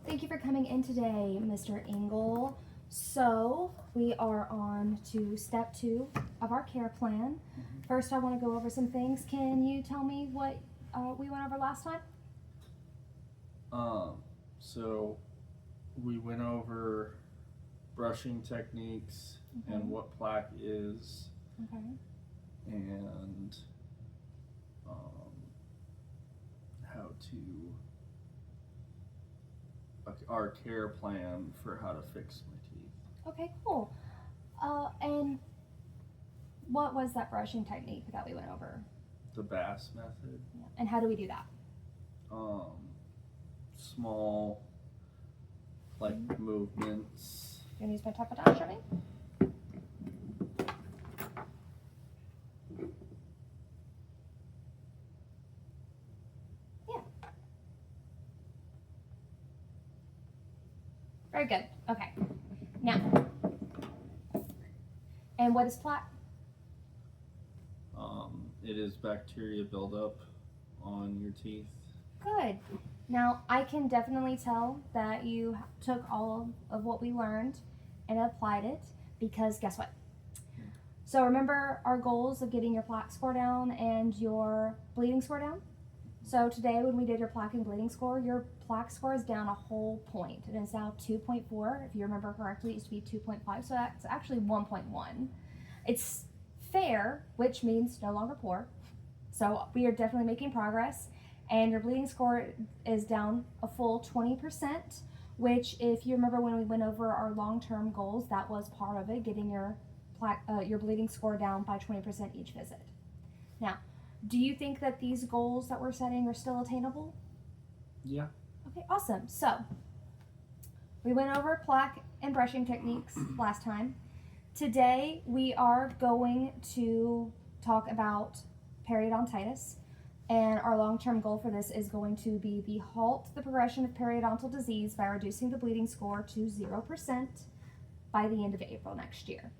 Thank you for coming in today, Mr. Engel. So, we are on to step 2 of our care plan. First, I want to go over some things. Can you tell me what we went over last time? So we went over brushing techniques and what plaque is, Okay. and how to our care plan for how to fix my teeth. Okay, cool. And what was that brushing technique that we went over? The Bass method. Yeah. And how do we do that? Small, like movements. You gonna use my top of down, show me? Yeah. Very good. Okay. Now, and what is plaque? It is bacteria buildup on your teeth. Good. Now, I can definitely tell that you took all of what we learned and applied it, because guess what? So remember our goals of getting your plaque score down and your bleeding score down? So today when we did your plaque and bleeding score, your plaque score is down a whole point. It is now 2.4. If you remember correctly, it used to be 2.5, so that's actually 1.1. It's fair, which means no longer poor. So we are definitely making progress. And your bleeding score is down a full 20%, which, if you remember when we went over our long-term goals, that was part of it, getting your bleeding score down by 20% each visit. Now, do you think that these goals that we're setting are still attainable? Yeah. Okay, awesome. So, we went over plaque and brushing techniques last time. Today, we are going to talk about periodontitis. And our long-term goal for this is going to be the halt the progression of periodontal disease by reducing the bleeding score to 0% by the end of April next year.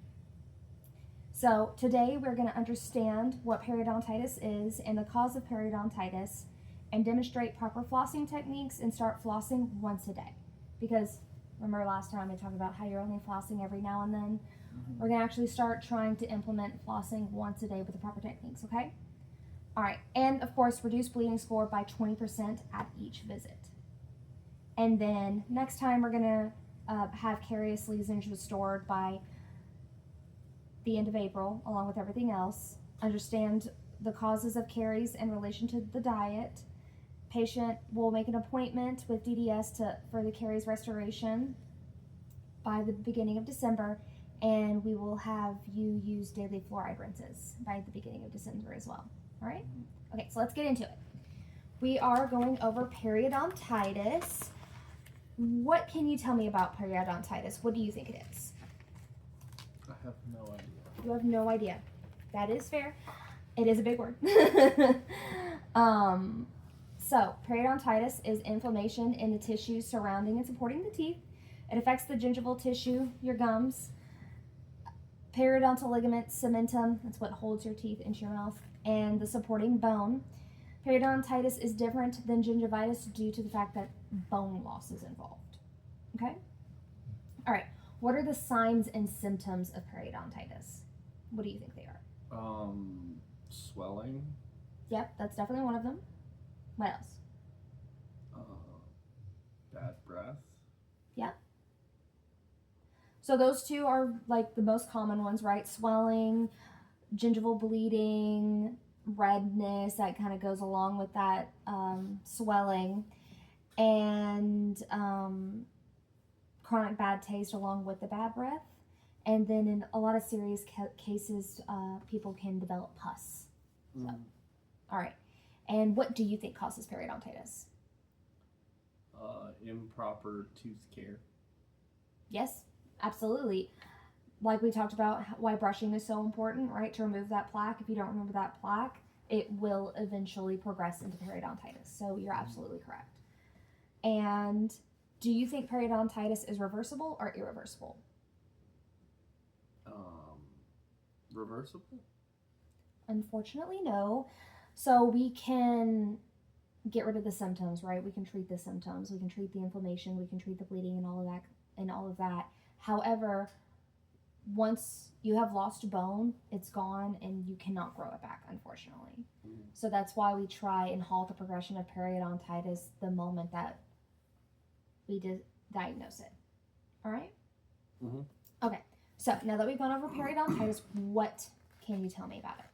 So today we're going to understand what periodontitis is and the cause of periodontitis, and demonstrate proper flossing techniques and start flossing once a day. Because remember last time I talked about how you're only flossing every now and then? We're going to actually start trying to implement flossing once a day with the proper techniques, okay? All right, and of course, reduce bleeding score by 20% at each visit. And then next time, we're gonna have carious lesions restored by the end of April, along with everything else. Understand the causes of caries in relation to the diet. Patient will make an appointment with DDS for the caries restoration by the beginning of December, and we will have you use daily fluoride rinses by the beginning of December as well. All right? Okay, so let's get into it. We are going over periodontitis. What can you tell me about periodontitis? What do you think it is? I have no idea. You have no idea. That is fair. It is a big word. So, periodontitis is inflammation in the tissues surrounding and supporting the teeth. It affects the gingival tissue, your gums, periodontal ligament, cementum, that's what holds your teeth into your mouth, and the supporting bone. Periodontitis is different than gingivitis due to the fact that bone loss is involved. Okay? All right. What are the signs and symptoms of periodontitis? What do you think they are? Swelling. Yep, that's definitely one of them. What else? Bad breath. Yeah. So those two are like the most common ones, right? Swelling, gingival bleeding, redness that kind of goes along with that swelling, and chronic bad taste along with the bad breath. And then in a lot of serious cases, people can develop pus. So, all right. And what do you think causes periodontitis? Improper tooth care. Yes, absolutely. Like we talked about why brushing is so important, right? To remove that plaque. If you don't remove that plaque, it will eventually progress into periodontitis. So you're absolutely correct. And do you think periodontitis is reversible or irreversible? Reversible? Unfortunately, no. So we can get rid of the symptoms, right? We can treat the symptoms, we can treat the inflammation, we can treat the bleeding and all of that. However, once you have lost bone, it's gone and you cannot grow it back, unfortunately. So that's why we try and halt the progression of periodontitis the moment that we diagnose it. All right? Mhm. Okay. So now that we've gone over periodontitis, what can you tell me about it?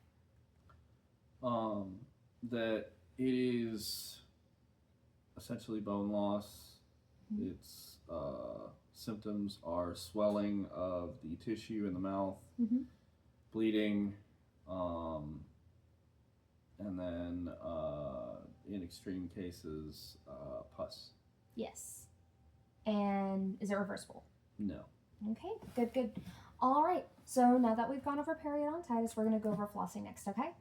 That it is essentially bone loss. Mhm. Its symptoms are swelling of the tissue in the mouth, Mhm. bleeding, and then in extreme cases, pus. Yes. And is it reversible? No. Okay, good. All right, so now that we've gone over periodontitis, we're going to go over flossing next, okay?